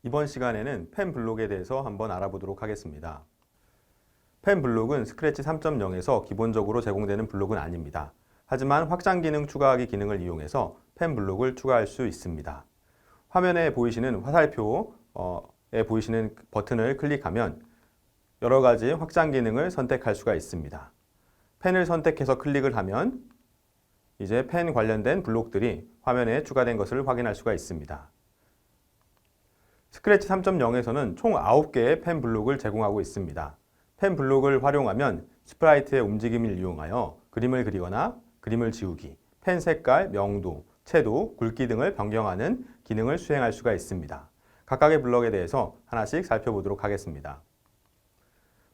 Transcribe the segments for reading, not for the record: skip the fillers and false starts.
이번 시간에는 펜 블록에 대해서 한번 알아보도록 하겠습니다. 펜 블록은 스크래치 3.0에서 기본적으로 제공되는 블록은 아닙니다. 하지만 확장 기능 추가하기 기능을 이용해서 펜 블록을 추가할 수 있습니다. 화면에 보이시는 화살표에 보이시는 버튼을 클릭하면 여러 가지 확장 기능을 선택할 수가 있습니다. 펜을 선택해서 클릭을 하면 이제 펜 관련된 블록들이 화면에 추가된 것을 확인할 수가 있습니다. 스크래치 3.0에서는 총 9개의 펜 블록을 제공하고 있습니다. 펜 블록을 활용하면 스프라이트의 움직임을 이용하여 그림을 그리거나 그림을 지우기, 펜 색깔, 명도, 채도, 굵기 등을 변경하는 기능을 수행할 수가 있습니다. 각각의 블록에 대해서 하나씩 살펴보도록 하겠습니다.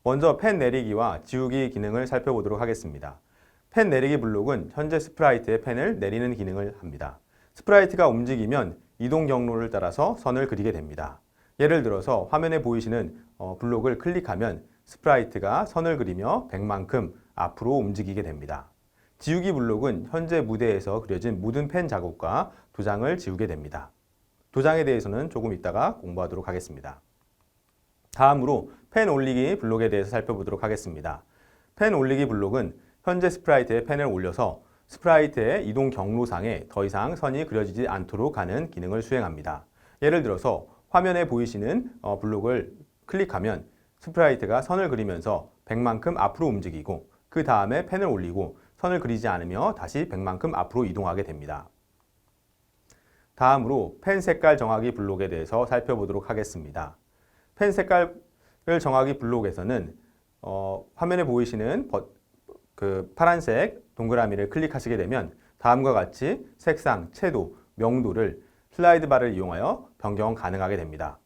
먼저 펜 내리기와 지우기 기능을 살펴보도록 하겠습니다. 펜 내리기 블록은 현재 스프라이트의 펜을 내리는 기능을 합니다. 스프라이트가 움직이면 이동 경로를 따라서 선을 그리게 됩니다. 예를 들어서 화면에 보이시는 블록을 클릭하면 스프라이트가 선을 그리며 백만큼 앞으로 움직이게 됩니다. 지우기 블록은 현재 무대에서 그려진 모든 펜 자국과 도장을 지우게 됩니다. 도장에 대해서는 조금 이따가 공부하도록 하겠습니다. 다음으로 펜 올리기 블록에 대해서 살펴보도록 하겠습니다. 펜 올리기 블록은 현재 스프라이트에 펜을 올려서 스프라이트의 이동 경로상에 더 이상 선이 그려지지 않도록 하는 기능을 수행합니다. 예를 들어서 화면에 보이시는 블록을 클릭하면 스프라이트가 선을 그리면서 100만큼 앞으로 움직이고 그 다음에 펜을 올리고 선을 그리지 않으며 다시 100만큼 앞으로 이동하게 됩니다. 다음으로 펜 색깔 정하기 블록에 대해서 살펴보도록 하겠습니다. 펜 색깔을 정하기 블록에서는 화면에 보이시는 파란색 동그라미를 클릭하시게 되면 다음과 같이 색상, 채도, 명도를 슬라이드 바를 이용하여 변경 가능하게 됩니다.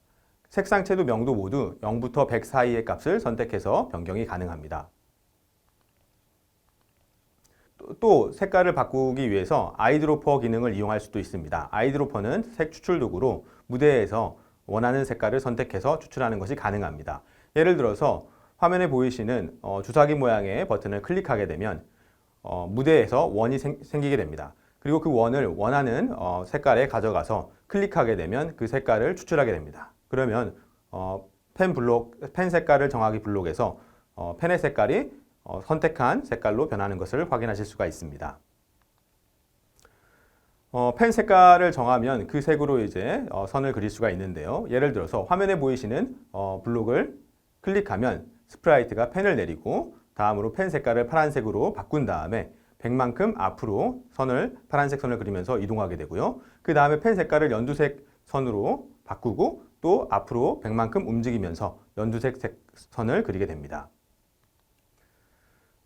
색상, 채도, 명도 모두 0부터 100 사이의 값을 선택해서 변경이 가능합니다. 또 색깔을 바꾸기 위해서 아이드로퍼 기능을 이용할 수도 있습니다. 아이드로퍼는 색 추출 도구로 무대에서 원하는 색깔을 선택해서 추출하는 것이 가능합니다. 예를 들어서 화면에 보이시는 주사기 모양의 버튼을 클릭하게 되면 무대에서 원이 생기게 됩니다. 그리고 그 원을 원하는 색깔에 가져가서 클릭하게 되면 그 색깔을 추출하게 됩니다. 그러면 펜 색깔을 정하기 블록에서 펜의 색깔이 선택한 색깔로 변하는 것을 확인하실 수가 있습니다. 펜 색깔을 정하면 그 색으로 이제 선을 그릴 수가 있는데요. 예를 들어서 화면에 보이시는 블록을 클릭하면 스프라이트가 펜을 내리고 다음으로 펜 색깔을 파란색으로 바꾼 다음에 100만큼 앞으로 파란색 선을 그리면서 이동하게 되고요. 그 다음에 펜 색깔을 연두색 선으로 바꾸고 또 앞으로 100만큼 움직이면서 연두색 선을 그리게 됩니다.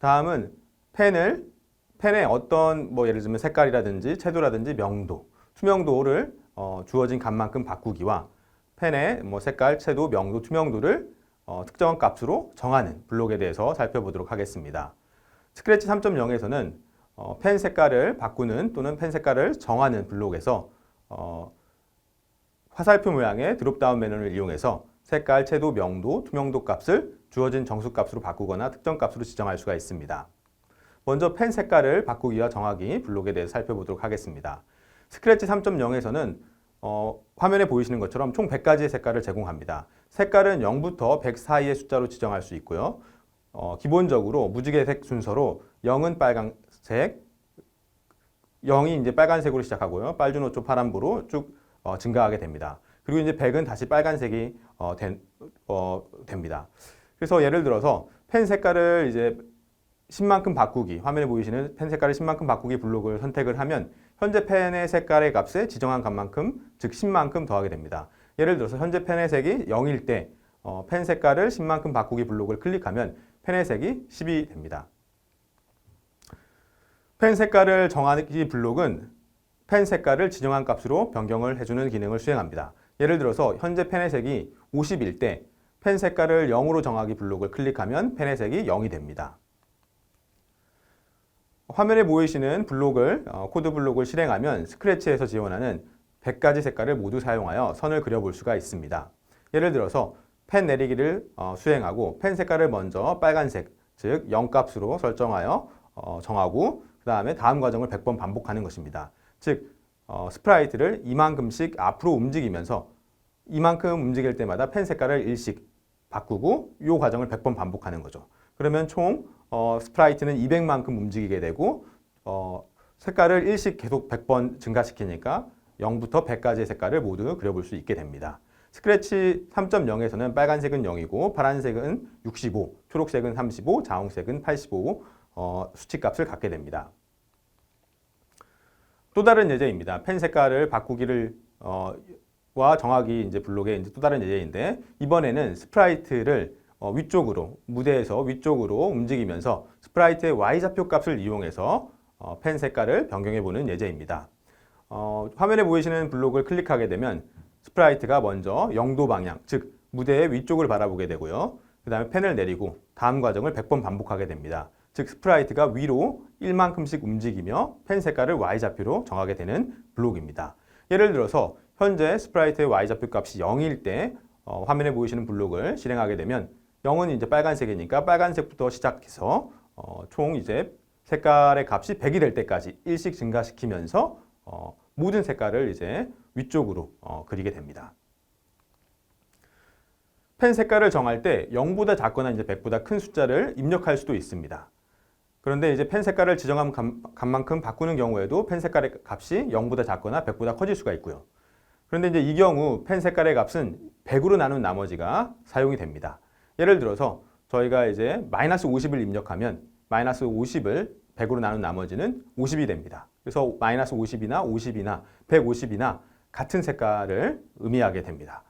다음은 펜의 어떤 예를 들면 색깔이라든지 채도라든지 명도, 투명도를 주어진 값만큼 바꾸기와 펜의 색깔, 채도, 명도, 투명도를 특정한 값으로 정하는 블록에 대해서 살펴보도록 하겠습니다. 스크래치 3.0에서는 펜 색깔을 바꾸는 또는 펜 색깔을 정하는 블록에서 화살표 모양의 드롭다운 메뉴를 이용해서 색깔, 채도, 명도, 투명도 값을 주어진 정수 값으로 바꾸거나 특정 값으로 지정할 수가 있습니다. 먼저 펜 색깔을 바꾸기와 정하기 블록에 대해서 살펴보도록 하겠습니다. 스크래치 3.0에서는 화면에 보이시는 것처럼 총 100가지의 색깔을 제공합니다. 색깔은 0부터 100 사이의 숫자로 지정할 수 있고요. 기본적으로 무지개색 순서로 0은 빨간색, 0이 이제 빨간색으로 시작하고요. 빨주노초 파란보로 쭉 증가하게 됩니다. 그리고 이제 100은 다시 빨간색이 됩니다. 그래서 예를 들어서 펜 색깔을 이제 10만큼 바꾸기, 화면에 보이시는 펜 색깔을 10만큼 바꾸기 블록을 선택을 하면 현재 펜의 색깔의 값에 지정한 값만큼, 즉 10만큼 더하게 됩니다. 예를 들어서 현재 펜의 색이 0일 때 펜 색깔을 10만큼 바꾸기 블록을 클릭하면 펜의 색이 10이 됩니다. 펜 색깔을 정하기 블록은 펜 색깔을 지정한 값으로 변경을 해주는 기능을 수행합니다. 예를 들어서 현재 펜의 색이 50일 때 펜 색깔을 0으로 정하기 블록을 클릭하면 펜의 색이 0이 됩니다. 화면에 보이시는 코드 블록을 실행하면 스크래치에서 지원하는 100가지 색깔을 모두 사용하여 선을 그려볼 수가 있습니다. 예를 들어서 펜 내리기를 수행하고 펜 색깔을 먼저 빨간색, 즉 0값으로 설정하여 정하고 그 다음에 다음 과정을 100번 반복하는 것입니다. 즉 스프라이트를 이만큼씩 앞으로 움직이면서 이만큼 움직일 때마다 펜 색깔을 일씩 바꾸고 이 과정을 100번 반복하는 거죠. 그러면 총 스프라이트는 200만큼 움직이게 되고 색깔을 일씩 계속 100번 증가시키니까 0부터 100까지의 색깔을 모두 그려볼 수 있게 됩니다. 스크래치 3.0에서는 빨간색은 0이고 파란색은 65, 초록색은 35, 자홍색은 85 수치값을 갖게 됩니다. 또 다른 예제입니다. 펜 색깔을 바꾸기를 와 정하기 이제 블록의 이제 또 다른 예제인데 이번에는 스프라이트를 위쪽으로 무대에서 위쪽으로 움직이면서 스프라이트의 Y좌표 값을 이용해서 펜 색깔을 변경해 보는 예제입니다. 화면에 보이시는 블록을 클릭하게 되면 스프라이트가 먼저 0도 방향, 즉 무대의 위쪽을 바라보게 되고요. 그 다음에 펜을 내리고 다음 과정을 100번 반복하게 됩니다. 즉 스프라이트가 위로 1만큼씩 움직이며 펜 색깔을 Y좌표로 정하게 되는 블록입니다. 예를 들어서 현재 스프라이트의 Y좌표 값이 0일 때 화면에 보이시는 블록을 실행하게 되면 0은 이제 빨간색이니까 빨간색부터 시작해서 총 이제 색깔의 값이 100이 될 때까지 일씩 증가시키면서 모든 색깔을 이제 위쪽으로 그리게 됩니다. 펜 색깔을 정할 때 0보다 작거나 이제 100보다 큰 숫자를 입력할 수도 있습니다. 그런데 이제 펜 색깔을 지정한 값만큼 바꾸는 경우에도 펜 색깔의 값이 0보다 작거나 100보다 커질 수가 있고요. 그런데 이제 이 경우 펜 색깔의 값은 100으로 나눈 나머지가 사용이 됩니다. 예를 들어서 저희가 이제 마이너스 50을 입력하면 마이너스 50을 100으로 나눈 나머지는 50이 됩니다. 그래서 마이너스 50이나 50이나 150이나 같은 색깔을 의미하게 됩니다.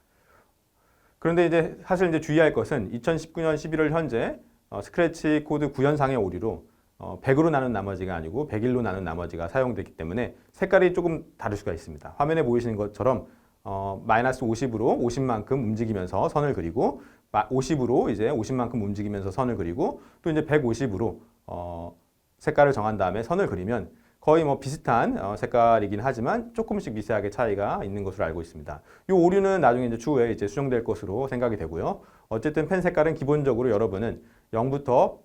그런데 이제 사실 이제 주의할 것은 2019년 11월 현재 스크래치 코드 구현상의 오류로 100으로 나눈 나머지가 아니고 101로 나눈 나머지가 사용되기 때문에 색깔이 조금 다를 수가 있습니다. 화면에 보이시는 것처럼 마이너스 50으로 50만큼 움직이면서 선을 그리고 50으로 이제 50만큼 움직이면서 선을 그리고 또 이제 150으로 색깔을 정한 다음에 선을 그리면 거의 뭐 비슷한 색깔이긴 하지만 조금씩 미세하게 차이가 있는 것으로 알고 있습니다. 이 오류는 나중에 이제 추후에 이제 수정될 것으로 생각이 되고요. 어쨌든 펜 색깔은 기본적으로 여러분은 0부터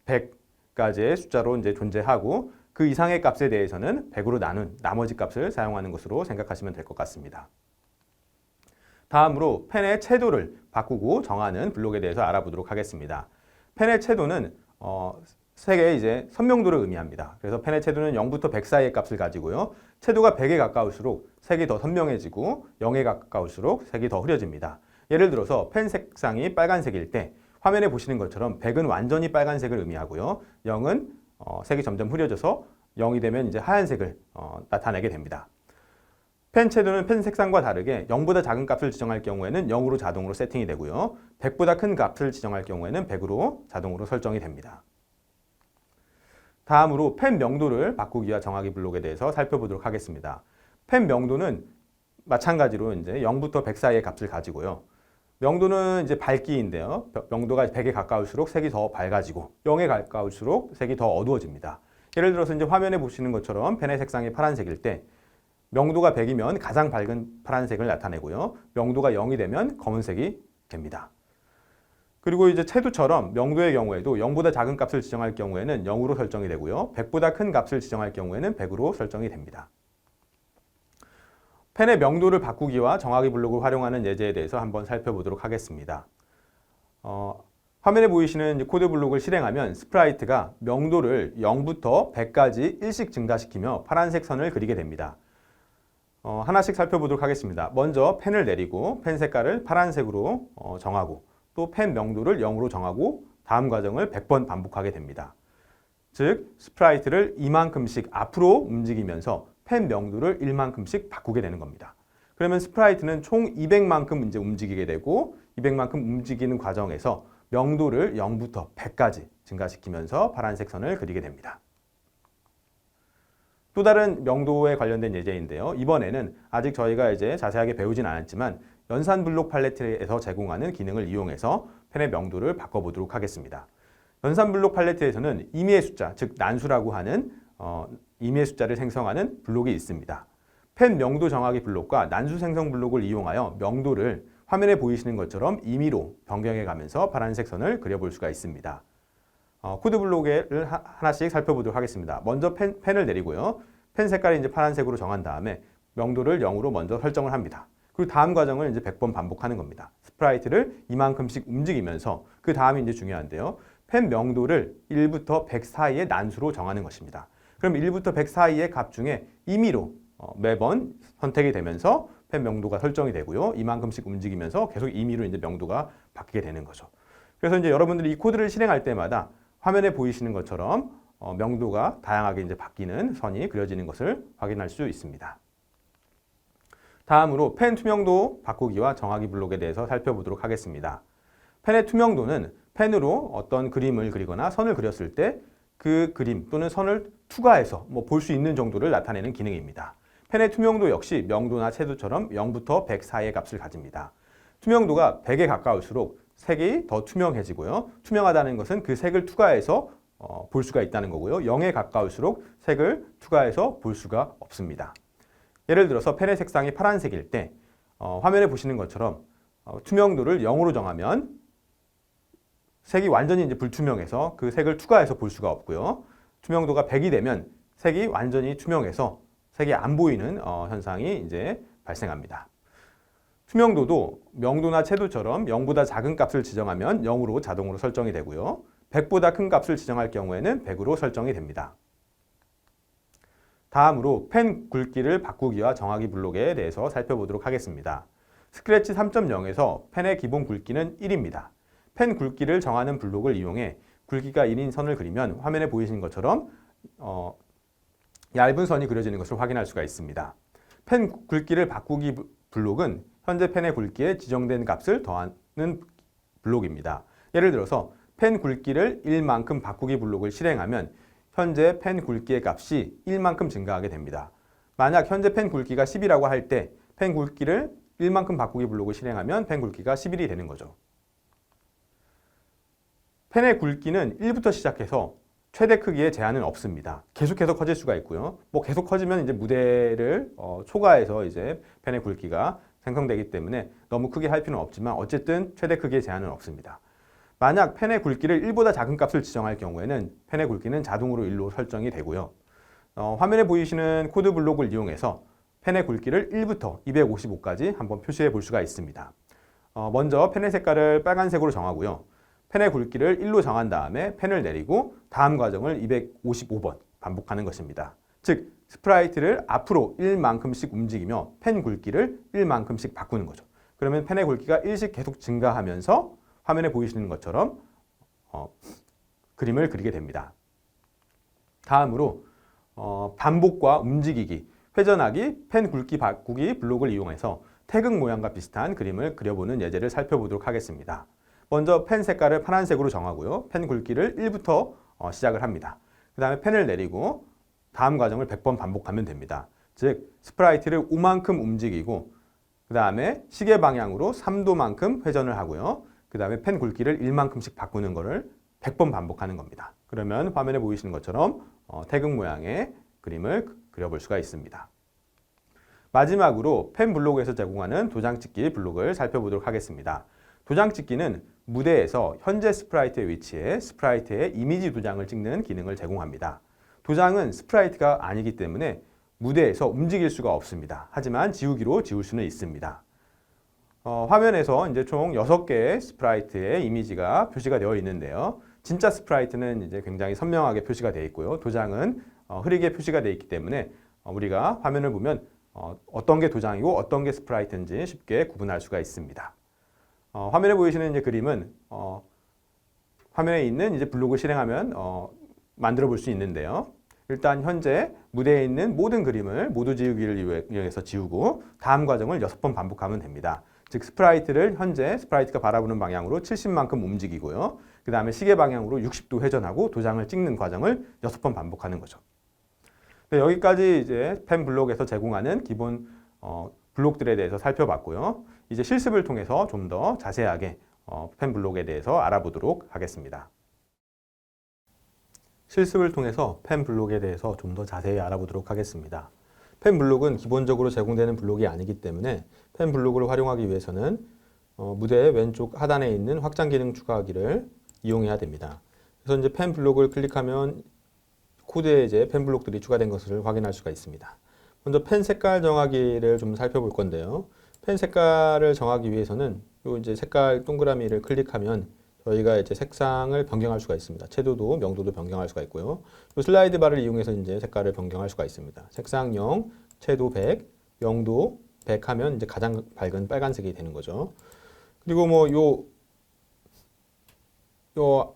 100까지의 숫자로 이제 존재하고 그 이상의 값에 대해서는 100으로 나눈 나머지 값을 사용하는 것으로 생각하시면 될 것 같습니다. 다음으로 펜의 채도를 바꾸고 정하는 블록에 대해서 알아보도록 하겠습니다. 펜의 채도는 색의 이제 선명도를 의미합니다. 그래서 펜의 채도는 0부터 100 사이의 값을 가지고요. 채도가 100에 가까울수록 색이 더 선명해지고 0에 가까울수록 색이 더 흐려집니다. 예를 들어서 펜 색상이 빨간색일 때 화면에 보시는 것처럼 100은 완전히 빨간색을 의미하고요. 0은 색이 점점 흐려져서 0이 되면 이제 하얀색을 나타내게 됩니다. 펜 채도는 펜 색상과 다르게 0보다 작은 값을 지정할 경우에는 0으로 자동으로 세팅이 되고요. 100보다 큰 값을 지정할 경우에는 100으로 자동으로 설정이 됩니다. 다음으로 펜 명도를 바꾸기와 정하기 블록에 대해서 살펴보도록 하겠습니다. 펜 명도는 마찬가지로 이제 0부터 100 사이의 값을 가지고요. 명도는 이제 밝기인데요. 명도가 100에 가까울수록 색이 더 밝아지고 0에 가까울수록 색이 더 어두워집니다. 예를 들어서 이제 화면에 보시는 것처럼 펜의 색상이 파란색일 때 명도가 100이면 가장 밝은 파란색을 나타내고요. 명도가 0이 되면 검은색이 됩니다. 그리고 이제 채도처럼 명도의 경우에도 0보다 작은 값을 지정할 경우에는 0으로 설정이 되고요. 100보다 큰 값을 지정할 경우에는 100으로 설정이 됩니다. 펜의 명도를 바꾸기와 정하기 블록을 활용하는 예제에 대해서 한번 살펴보도록 하겠습니다. 화면에 보이시는 코드 블록을 실행하면 스프라이트가 명도를 0부터 100까지 일씩 증가시키며 파란색 선을 그리게 됩니다. 하나씩 살펴보도록 하겠습니다. 먼저 펜을 내리고 펜 색깔을 파란색으로 정하고 또 펜 명도를 0으로 정하고 다음 과정을 100번 반복하게 됩니다. 즉 스프라이트를 이만큼씩 앞으로 움직이면서 펜 명도를 1만큼씩 바꾸게 되는 겁니다. 그러면 스프라이트는 총 200만큼 이제 움직이게 되고 200만큼 움직이는 과정에서 명도를 0부터 100까지 증가시키면서 파란색 선을 그리게 됩니다. 또 다른 명도에 관련된 예제인데요. 이번에는 아직 저희가 이제 자세하게 배우진 않았지만 연산 블록 팔레트에서 제공하는 기능을 이용해서 펜의 명도를 바꿔보도록 하겠습니다. 연산 블록 팔레트에서는 임의의 숫자, 즉 난수라고 하는 임의의 숫자를 생성하는 블록이 있습니다. 펜 명도 정하기 블록과 난수 생성 블록을 이용하여 명도를 화면에 보이시는 것처럼 임의로 변경해 가면서 파란색 선을 그려볼 수가 있습니다. 코드 블록을 하나씩 살펴보도록 하겠습니다. 먼저 펜을 내리고요. 펜 색깔이 이제 파란색으로 정한 다음에 명도를 0으로 먼저 설정을 합니다. 그리고 다음 과정을 이제 100번 반복하는 겁니다. 스프라이트를 이만큼씩 움직이면서 그 다음이 이제 중요한데요. 펜 명도를 1부터 100 사이의 난수로 정하는 것입니다. 그럼 1부터 100 사이의 값 중에 임의로 매번 선택이 되면서 펜 명도가 설정이 되고요. 이만큼씩 움직이면서 계속 임의로 이제 명도가 바뀌게 되는 거죠. 그래서 이제 여러분들이 이 코드를 실행할 때마다 화면에 보이시는 것처럼 명도가 다양하게 이제 바뀌는 선이 그려지는 것을 확인할 수 있습니다. 다음으로 펜 투명도 바꾸기와 정하기 블록에 대해서 살펴보도록 하겠습니다. 펜의 투명도는 펜으로 어떤 그림을 그리거나 선을 그렸을 때 그 그림 또는 선을 투과해서 볼 수 있는 정도를 나타내는 기능입니다. 펜의 투명도 역시 명도나 채도처럼 0부터 100 사이의 값을 가집니다. 투명도가 100에 가까울수록 색이 더 투명해지고요. 투명하다는 것은 그 색을 투과해서 볼 수가 있다는 거고요. 0에 가까울수록 색을 투과해서 볼 수가 없습니다. 예를 들어서 펜의 색상이 파란색일 때 화면에 보시는 것처럼 투명도를 0으로 정하면 색이 완전히 이제 불투명해서 그 색을 투과해서 볼 수가 없고요. 투명도가 100이 되면 색이 완전히 투명해서 색이 안 보이는 현상이 이제 발생합니다. 투명도도 명도나 채도처럼 0보다 작은 값을 지정하면 0으로 자동으로 설정이 되고요. 100보다 큰 값을 지정할 경우에는 100으로 설정이 됩니다. 다음으로 펜 굵기를 바꾸기와 정하기 블록에 대해서 살펴보도록 하겠습니다. 스크래치 3.0에서 펜의 기본 굵기는 1입니다. 펜 굵기를 정하는 블록을 이용해 굵기가 1인 선을 그리면 화면에 보이시는 것처럼 얇은 선이 그려지는 것을 확인할 수가 있습니다. 펜 굵기를 바꾸기 블록은 현재 펜의 굵기에 지정된 값을 더하는 블록입니다. 예를 들어서 펜 굵기를 1만큼 바꾸기 블록을 실행하면 현재 펜 굵기의 값이 1만큼 증가하게 됩니다. 만약 현재 펜 굵기가 10이라고 할 때 펜 굵기를 1만큼 바꾸기 블록을 실행하면 펜 굵기가 11이 되는 거죠. 펜의 굵기는 1부터 시작해서 최대 크기에 제한은 없습니다. 계속해서 커질 수가 있고요. 계속 커지면 이제 무대를 초과해서 이제 펜의 굵기가 생성되기 때문에 너무 크게 할 필요는 없지만 어쨌든 최대 크기에 제한은 없습니다. 만약 펜의 굵기를 1보다 작은 값을 지정할 경우에는 펜의 굵기는 자동으로 1로 설정이 되고요. 화면에 보이시는 코드 블록을 이용해서 펜의 굵기를 1부터 255까지 한번 표시해 볼 수가 있습니다. 먼저 펜의 색깔을 빨간색으로 정하고요. 펜의 굵기를 1로 정한 다음에 펜을 내리고 다음 과정을 255번 반복하는 것입니다. 즉 스프라이트를 앞으로 1만큼씩 움직이며 펜 굵기를 1만큼씩 바꾸는 거죠. 그러면 펜의 굵기가 1씩 계속 증가하면서 화면에 보이시는 것처럼 그림을 그리게 됩니다. 다음으로 반복과 움직이기, 회전하기, 펜 굵기 바꾸기 블록을 이용해서 태극 모양과 비슷한 그림을 그려보는 예제를 살펴보도록 하겠습니다. 먼저 펜 색깔을 파란색으로 정하고요. 펜 굵기를 1부터 시작을 합니다. 그 다음에 펜을 내리고 다음 과정을 100번 반복하면 됩니다. 즉 스프라이트를 5만큼 움직이고 그 다음에 시계 방향으로 3도만큼 회전을 하고요. 그 다음에 펜 굵기를 1만큼씩 바꾸는 것을 100번 반복하는 겁니다. 그러면 화면에 보이시는 것처럼 태극 모양의 그림을 그려볼 수가 있습니다. 마지막으로 펜 블록에서 제공하는 도장 찍기 블록을 살펴보도록 하겠습니다. 도장 찍기는 무대에서 현재 스프라이트의 위치에 스프라이트의 이미지 도장을 찍는 기능을 제공합니다. 도장은 스프라이트가 아니기 때문에 무대에서 움직일 수가 없습니다. 하지만 지우기로 지울 수는 있습니다. 화면에서 이제 총 6개의 스프라이트의 이미지가 표시가 되어 있는데요. 진짜 스프라이트는 이제 굉장히 선명하게 표시가 되어 있고요. 도장은 흐리게 표시가 되어 있기 때문에 우리가 화면을 보면 어떤 게 도장이고 어떤 게 스프라이트인지 쉽게 구분할 수가 있습니다. 화면에 보이시는 이제 그림은 화면에 있는 이제 블록을 실행하면 만들어 볼 수 있는데요. 일단 현재 무대에 있는 모든 그림을 모두 지우기를 이용해서 지우고 다음 과정을 6번 반복하면 됩니다. 즉 스프라이트를 현재 스프라이트가 바라보는 방향으로 70만큼 움직이고요. 그 다음에 시계 방향으로 60도 회전하고 도장을 찍는 과정을 6번 반복하는 거죠. 네, 여기까지 이제 펜 블록에서 제공하는 기본 블록들에 대해서 살펴봤고요. 이제 실습을 통해서 좀 더 자세하게 펜 블록에 대해서 알아보도록 하겠습니다. 실습을 통해서 펜 블록에 대해서 좀 더 자세히 알아보도록 하겠습니다. 펜 블록은 기본적으로 제공되는 블록이 아니기 때문에 펜 블록을 활용하기 위해서는 무대의 왼쪽 하단에 있는 확장 기능 추가하기를 이용해야 됩니다. 그래서 이제 펜 블록을 클릭하면 코드에 이제 펜 블록들이 추가된 것을 확인할 수가 있습니다. 먼저 펜 색깔 정하기를 좀 살펴볼 건데요. 펜 색깔을 정하기 위해서는 요 이제 색깔 동그라미를 클릭하면 저희가 이제 색상을 변경할 수가 있습니다. 채도도 명도도 변경할 수가 있고요. 요 슬라이드 바를 이용해서 이제 색깔을 변경할 수가 있습니다. 색상 0, 채도 100, 명도 100 하면 이제 가장 밝은 빨간색이 되는 거죠. 그리고 뭐 요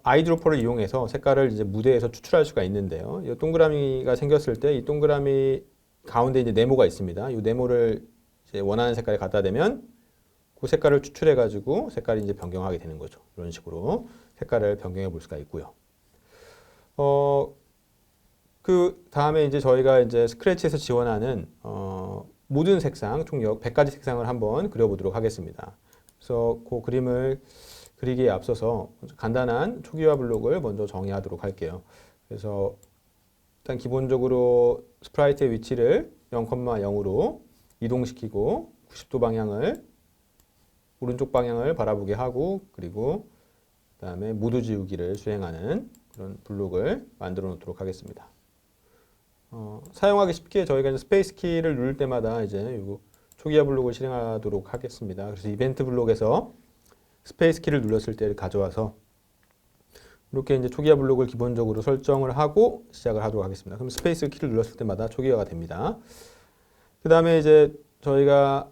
아이드로퍼를 이용해서 색깔을 이제 무대에서 추출할 수가 있는데요. 이 동그라미가 생겼을 때 이 동그라미 가운데 이제 네모가 있습니다. 이 네모를 이제 원하는 색깔에 갖다 대면 그 색깔을 추출해 가지고 색깔이 이제 변경하게 되는 거죠. 이런 식으로 색깔을 변경해 볼 수가 있고요. 그 다음에 이제 저희가 이제 스크래치에서 지원하는 모든 색상 총 100가지 색상을 한번 그려보도록 하겠습니다. 그래서 그 그림을 그리기에 앞서서 간단한 초기화 블록을 먼저 정의하도록 할게요. 그래서 일단 기본적으로 스프라이트의 위치를 0,0으로 이동시키고 90도 방향을 오른쪽 방향을 바라보게 하고 그리고 그다음에 모두 지우기를 수행하는 그런 블록을 만들어 놓도록 하겠습니다. 사용하기 쉽게 저희가 이제 스페이스 키를 누를 때마다 이제 요 초기화 블록을 실행하도록 하겠습니다. 그래서 이벤트 블록에서 스페이스 키를 눌렀을 때를 가져와서 이렇게 이제 초기화 블록을 기본적으로 설정을 하고 시작을 하도록 하겠습니다. 그럼 스페이스 키를 눌렀을 때마다 초기화가 됩니다. 그 다음에 이제 저희가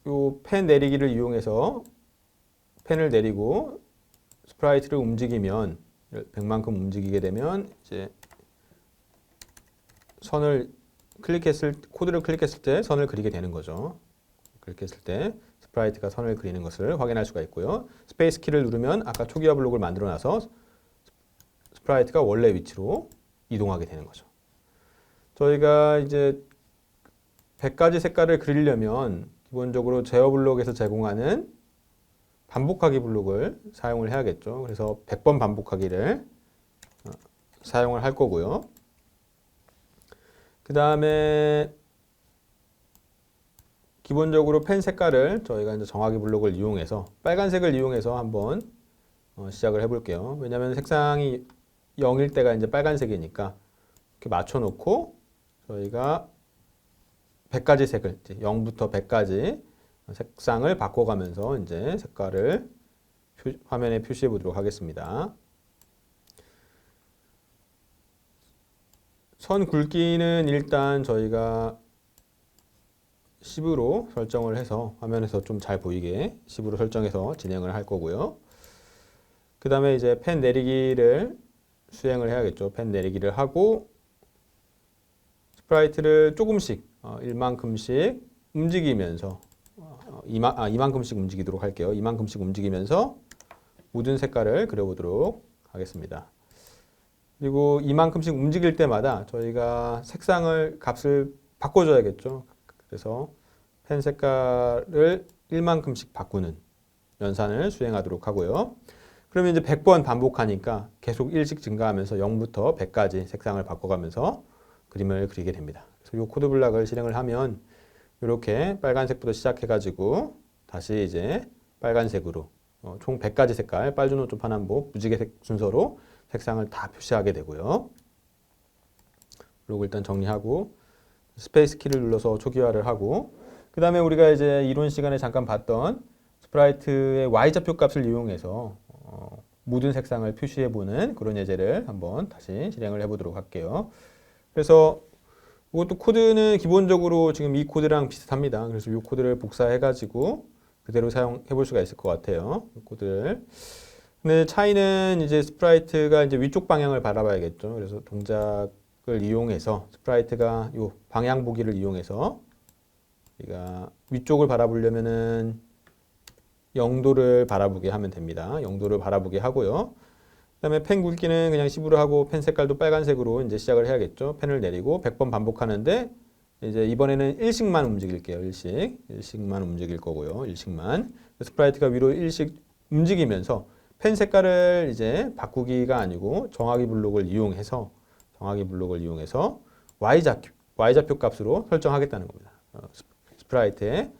요 펜 내리기를 이용해서 펜을 내리고 스프라이트를 움직이면 100만큼 움직이게 되면 이제 코드를 클릭했을 때 선을 그리게 되는 거죠. 클릭했을 때 스프라이트가 선을 그리는 것을 확인할 수가 있고요. 스페이스 키를 누르면 아까 초기화 블록을 만들어 놔서 스프라이트가 원래 위치로 이동하게 되는 거죠. 저희가 이제 100가지 색깔을 그리려면 기본적으로 제어 블록에서 제공하는 반복하기 블록을 사용을 해야겠죠. 그래서 100번 반복하기를 사용을 할 거고요. 그 다음에 기본적으로 펜 색깔을 저희가 이제 정하기 블록을 이용해서 빨간색을 이용해서 한번 시작을 해볼게요. 왜냐하면 색상이 0일 때가 이제 빨간색이니까 이렇게 맞춰놓고 저희가 100가지 색을 0부터 100까지 색상을 바꿔가면서 이제 색깔을 화면에 표시해 보도록 하겠습니다. 선 굵기는 일단 저희가 10으로 설정을 해서 화면에서 좀 잘 보이게 10으로 설정해서 진행을 할 거고요. 그 다음에 이제 펜 내리기를 수행을 해야겠죠. 펜 내리기를 하고 스프라이트를 조금씩 1만큼씩 움직이면서 이만큼씩 움직이도록 할게요. 이만큼씩 움직이면서 모든 색깔을 그려보도록 하겠습니다. 그리고 이만큼씩 움직일 때마다 저희가 색상을 값을 바꿔줘야겠죠. 그래서 펜 색깔을 1만큼씩 바꾸는 연산을 수행하도록 하고요. 그러면 이제 100번 반복하니까 계속 1씩 증가하면서 0부터 100까지 색상을 바꿔가면서 그림을 그리게 됩니다. 그래서 이 코드 블록을 실행을 하면 이렇게 빨간색부터 시작해가지고 다시 이제 빨간색으로 총 100가지 색깔 빨주노초 파남보 무지개색 순서로 색상을 다 표시하게 되고요. 블록을 일단 정리하고 스페이스 키를 눌러서 초기화를 하고 그 다음에 우리가 이제 이론 시간에 잠깐 봤던 스프라이트의 Y좌표 값을 이용해서 모든 색상을 표시해보는 그런 예제를 한번 다시 실행을 해보도록 할게요. 그래서 이것도 코드는 기본적으로 지금 이 코드랑 비슷합니다. 그래서 이 코드를 복사해가지고 그대로 사용해 볼 수가 있을 것 같아요. 이 코드를. 근데 차이는 이제 스프라이트가 이제 위쪽 방향을 바라봐야겠죠. 그래서 동작을 이용해서 스프라이트가 이 방향 보기를 이용해서 우리가 위쪽을 바라보려면은 0도를 바라보게 하면 됩니다. 0도를 바라보게 하고요. 그 다음에 펜 굵기는 그냥 10으로 하고 펜 색깔도 빨간색으로 이제 시작을 해야겠죠. 펜을 내리고 100번 반복하는데 이제 이번에는 1씩만 움직일게요. 1씩만 움직일 거고요. 1씩만. 스프라이트가 위로 1씩 움직이면서 펜 색깔을 이제 바꾸기가 아니고 정하기 블록을 이용해서 Y좌표 값으로 설정하겠다는 겁니다. 스프라이트의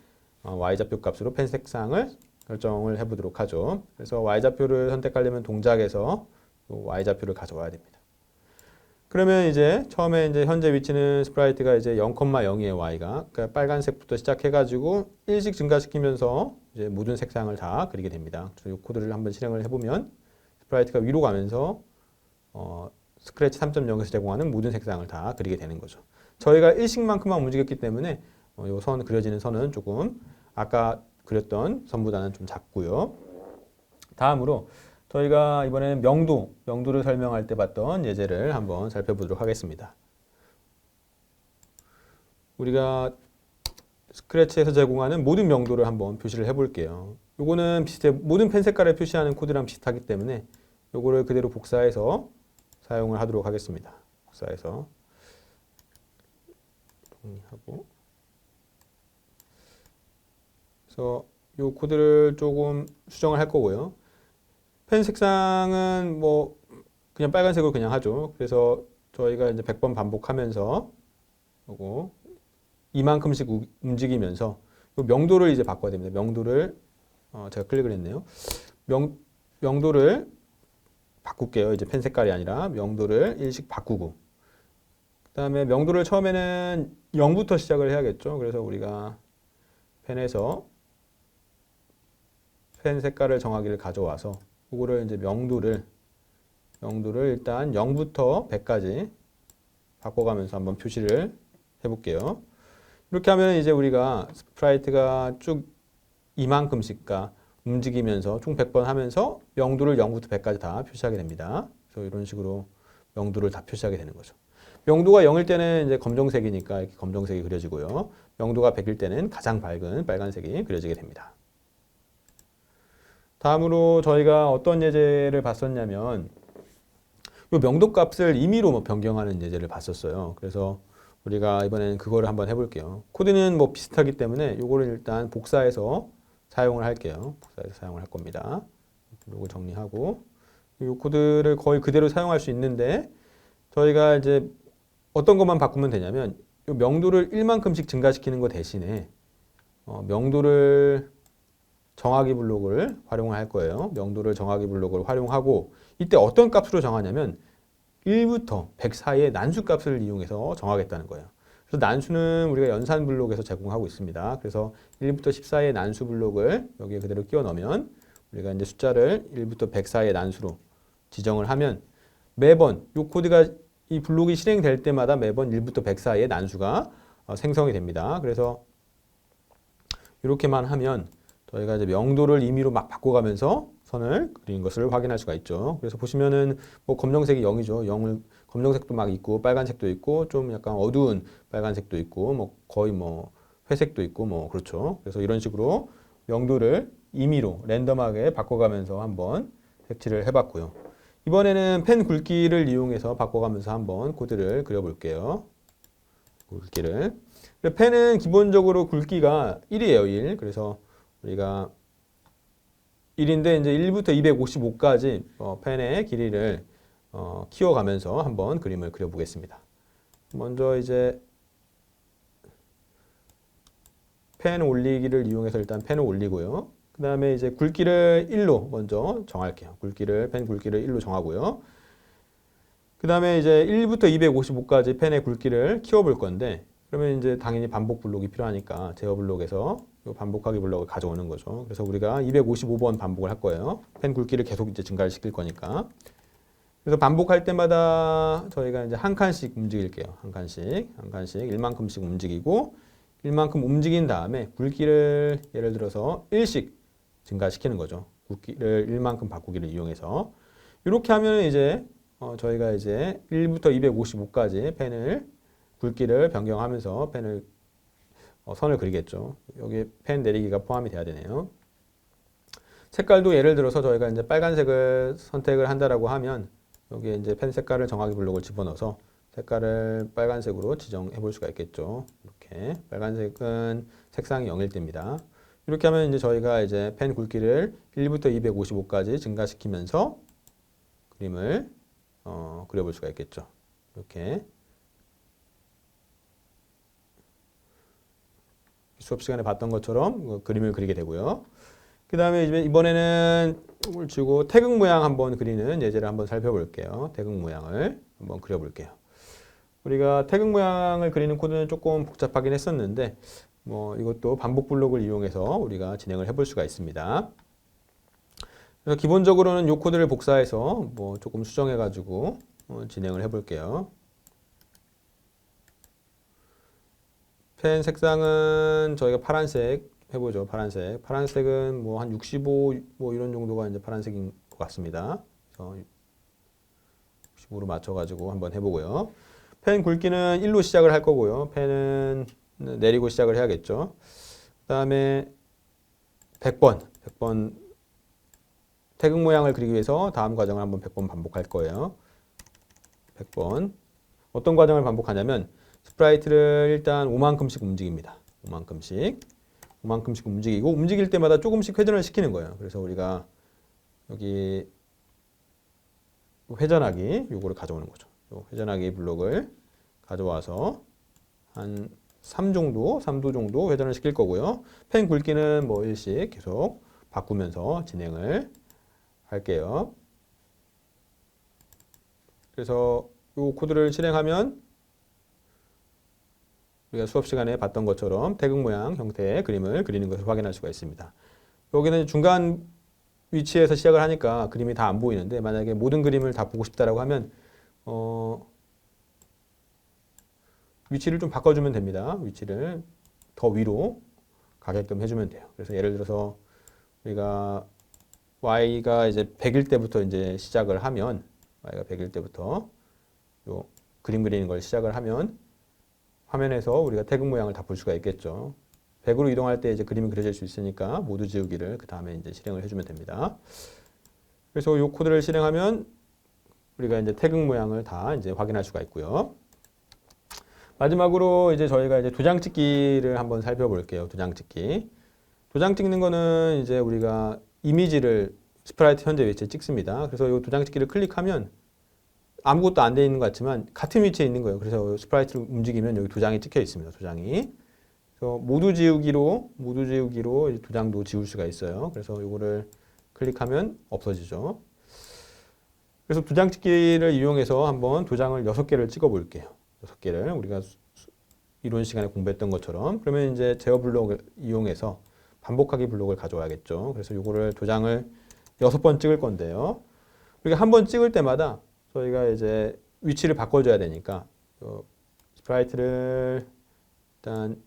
Y좌표 값으로 펜 색상을 설정을 해보도록 하죠. 그래서 Y좌표를 선택하려면 동작에서 Y좌표를 가져와야 됩니다. 그러면 이제 처음에 이제 현재 위치는 스프라이트가 이제 0,0이에요, y가. 그러니까 빨간색부터 시작해가지고 일씩 증가시키면서 이제 모든 색상을 다 그리게 됩니다. 그래서 이 코드를 한번 실행을 해보면 스프라이트가 위로 가면서 스크래치 3.0에서 제공하는 모든 색상을 다 그리게 되는 거죠. 저희가 일씩만큼만 움직였기 때문에 이 선 그려지는 선은 조금 아까 그렸던 선보다는 좀 작고요. 다음으로 저희가 이번에는 명도를 설명할 때 봤던 예제를 한번 살펴보도록 하겠습니다. 우리가 스크래치에서 제공하는 모든 명도를 한번 표시를 해볼게요. 요거는 비슷해, 모든 펜 색깔을 표시하는 코드랑 비슷하기 때문에 요거를 그대로 복사해서 사용을 하도록 하겠습니다. 복사해서 정리하고, 그래서 요 코드를 조금 수정을 할 거고요. 펜 색상은 뭐 그냥 빨간색으로 그냥 하죠. 그래서 저희가 이제 100번 반복하면서 요거 이만큼씩 움직이면서 요 명도를 이제 바꿔야 됩니다. 명도를 제가 클릭을 했네요. 명도를 바꿀게요. 이제 펜 색깔이 아니라 명도를 일씩 바꾸고, 그 다음에 명도를 처음에는 0부터 시작을 해야겠죠. 그래서 우리가 펜에서 펜 색깔을 정하기를 가져와서 이거를 이제 명도를 일단 0부터 100까지 바꿔가면서 한번 표시를 해볼게요. 이렇게 하면 이제 우리가 스프라이트가 쭉 이만큼씩 움직이면서 총 100번 하면서 명도를 0부터 100까지 다 표시하게 됩니다. 그래서 이런 식으로 명도를 다 표시하게 되는 거죠. 명도가 0일 때는 이제 검정색이니까 이렇게 검정색이 그려지고요. 명도가 100일 때는 가장 밝은 빨간색이 그려지게 됩니다. 다음으로 저희가 어떤 예제를 봤었냐면 이 명도 값을 임의로 변경하는 예제를 봤었어요. 그래서 우리가 이번에는 그거를 한번 해볼게요. 코드는 뭐 비슷하기 때문에 이거를 일단 복사해서 사용을 할게요. 복사해서 사용을 할 겁니다. 이걸 정리하고 이 코드를 거의 그대로 사용할 수 있는데 저희가 이제 어떤 것만 바꾸면 되냐면 이 명도를 1만큼씩 증가시키는 것 대신에 명도를 정하기 블록을 활용할 거예요. 명도를 정하기 블록을 활용하고 이때 어떤 값으로 정하냐면 1부터 100 사이의 난수 값을 이용해서 정하겠다는 거예요. 그래서 난수는 우리가 연산 블록에서 제공하고 있습니다. 그래서 1부터 10 사이의 난수 블록을 여기에 그대로 끼워 넣으면 우리가 이제 숫자를 1부터 100 사이의 난수로 지정을 하면 매번 이 코드가 이 블록이 실행될 때마다 매번 1부터 100 사이의 난수가 생성이 됩니다. 그래서 이렇게만 하면 저희가 이제 명도를 임의로 막 바꿔가면서 선을 그린 것을 확인할 수가 있죠. 그래서 보시면은 뭐 검정색이 0이죠. 0을 검정색도 막 있고 빨간색도 있고 좀 약간 어두운 빨간색도 있고 뭐 거의 뭐 회색도 있고 뭐 그렇죠. 그래서 이런 식으로 명도를 임의로 랜덤하게 바꿔가면서 한번 색칠을 해봤고요. 이번에는 펜 굵기를 이용해서 바꿔가면서 한번 코드를 그려볼게요. 굵기를. 펜은 기본적으로 굵기가 1이에요. 1. 그래서 우리가 1인데 이제 1부터 255까지 펜의 길이를 키워가면서 한번 그림을 그려보겠습니다. 먼저 이제 펜 올리기를 이용해서 일단 펜을 올리고요. 그 다음에 이제 굵기를 1로 먼저 정할게요. 펜 굵기를 1로 정하고요. 그 다음에 이제 1부터 255까지 펜의 굵기를 키워볼 건데 그러면 이제 당연히 반복 블록이 필요하니까 제어 블록에서 이 반복하기 블록을 가져오는 거죠. 그래서 우리가 255번 반복을 할 거예요. 펜 굵기를 계속 이제 증가를 시킬 거니까. 그래서 반복할 때마다 저희가 이제 한 칸씩 움직일게요. 한 칸씩 1만큼씩 움직이고 1만큼 움직인 다음에 굵기를 예를 들어서 1씩 증가시키는 거죠. 굵기를 1만큼 바꾸기를 이용해서 이렇게 하면 이제 저희가 이제 1부터 255까지 펜을 굵기를 변경하면서 펜을 선을 그리겠죠. 여기 펜 내리기가 포함이 돼야 되네요. 색깔도 예를 들어서 저희가 이제 빨간색을 선택을 한다라고 하면 여기에 이제 펜 색깔을 정하기 블록을 집어넣어서 색깔을 빨간색으로 지정해 볼 수가 있겠죠. 이렇게 빨간색은 색상이 0일 때입니다. 이렇게 하면 이제 저희가 이제 펜 굵기를 1부터 255까지 증가시키면서 그림을 그려볼 수가 있겠죠. 이렇게 수업 시간에 봤던 것처럼 그림을 그리게 되고요. 그 다음에 이번에는 이걸 주고 태극 모양 한번 그리는 예제를 한번 살펴볼게요. 태극 모양을. 한번 그려볼게요. 우리가 태극 모양을 그리는 코드는 조금 복잡하긴 했었는데 뭐 이것도 반복 블록을 이용해서 우리가 진행을 해볼 수가 있습니다. 그래서 기본적으로는 이 코드를 복사해서 뭐 조금 수정해 가지고 진행을 해볼게요. 펜 색상은 저희가 파란색 해보죠. 파란색. 파란색은 뭐 한 65 뭐 이런 정도가 이제 파란색인 것 같습니다. 그래서 65로 맞춰가지고 한번 해보고요. 펜 굵기는 1로 시작을 할 거고요. 펜은 내리고 시작을 해야겠죠. 그 다음에 100번 태극 모양을 그리기 위해서 다음 과정을 한번 100번 반복할 거예요. 100번. 어떤 과정을 반복하냐면 스프라이트를 일단 5만큼씩 움직입니다. 5만큼씩 움직이고 움직일 때마다 조금씩 회전을 시키는 거예요. 그래서 우리가 여기 회전하기 요거를 가져오는 거죠. 요 회전하기 블록을 가져와서 한 3도 정도 회전을 시킬 거고요. 펜 굵기는 뭐 1씩 계속 바꾸면서 진행을 할게요. 그래서 요 코드를 실행하면 우리가 수업 시간에 봤던 것처럼 태극 모양 형태의 그림을 그리는 것을 확인할 수가 있습니다. 여기는 중간 위치에서 시작을 하니까 그림이 다 안 보이는데 만약에 모든 그림을 다 보고 싶다라고 하면 위치를 좀 바꿔주면 됩니다. 위치를 더 위로 가게끔 해주면 돼요. 그래서 예를 들어서 우리가 y가 이제 100일 때부터 이제 시작을 하면 y가 100일 때부터 요 그림 그리는 걸 시작을 하면 화면에서 우리가 태극 모양을 다 볼 수가 있겠죠. 100으로 이동할 때 이제 그림이 그려질 수 있으니까 모두 지우기를 그 다음에 이제 실행을 해주면 됩니다. 그래서 이 코드를 실행하면 우리가 이제 태극 모양을 다 이제 확인할 수가 있고요. 마지막으로 이제 저희가 이제 도장 찍기를 한번 살펴볼게요. 도장 찍기. 도장 찍는 거는 이제 우리가 이미지를 스프라이트 현재 위치에 찍습니다. 그래서 이 도장 찍기를 클릭하면 아무것도 안 돼 있는 것 같지만 같은 위치에 있는 거예요. 그래서 스프라이트를 움직이면 여기 도장이 찍혀 있습니다. 도장이. 그래서 모두 지우기로 도장도 지울 수가 있어요. 그래서 이거를 클릭하면 없어지죠. 그래서 도장 찍기를 이용해서 한번 도장을 6개를 찍어 볼게요. 6개를 우리가 이론 시간에 공부했던 것처럼. 그러면 이제 제어 블록을 이용해서 반복하기 블록을 가져와야겠죠. 그래서 이거를 도장을 6번 찍을 건데요. 우리가 한 번 찍을 때마다 저희가 이제 위치를 바꿔줘야 되니까 스프라이트를 일단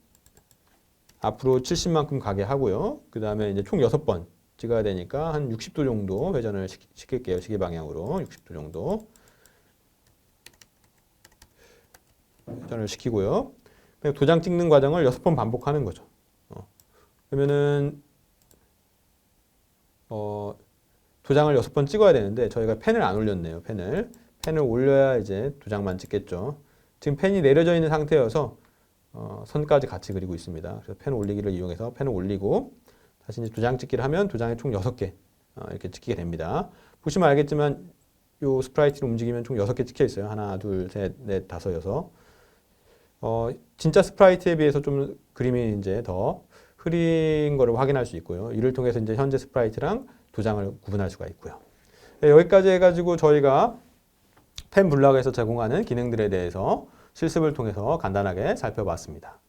앞으로 70만큼 가게 하고요. 그 다음에 이제 총 6번 찍어야 되니까 한 60도 정도 회전을 시킬게요. 시계 방향으로 60도 정도 회전을 시키고요. 도장 찍는 과정을 6번 반복하는 거죠. 그러면은 도장을 6번 찍어야 되는데 저희가 펜을 안 올렸네요. 펜을 올려야 이제 도장만 찍겠죠. 지금 펜이 내려져 있는 상태여서 선까지 같이 그리고 있습니다. 그래서 펜 올리기를 이용해서 펜을 올리고 다시 이제 도장 찍기를 하면 도장이 총 6개 이렇게 찍히게 됩니다. 보시면 알겠지만 요 스프라이트를 움직이면 총 6개 찍혀 있어요. 하나, 둘, 셋, 넷, 다섯, 여섯. 진짜 스프라이트에 비해서 좀 그림이 이제 더 흐린 거를 확인할 수 있고요. 이를 통해서 이제 현재 스프라이트랑 도장을 구분할 수가 있고요. 네, 여기까지 해가지고 저희가 펜 블럭에서 제공하는 기능들에 대해서 실습을 통해서 간단하게 살펴봤습니다.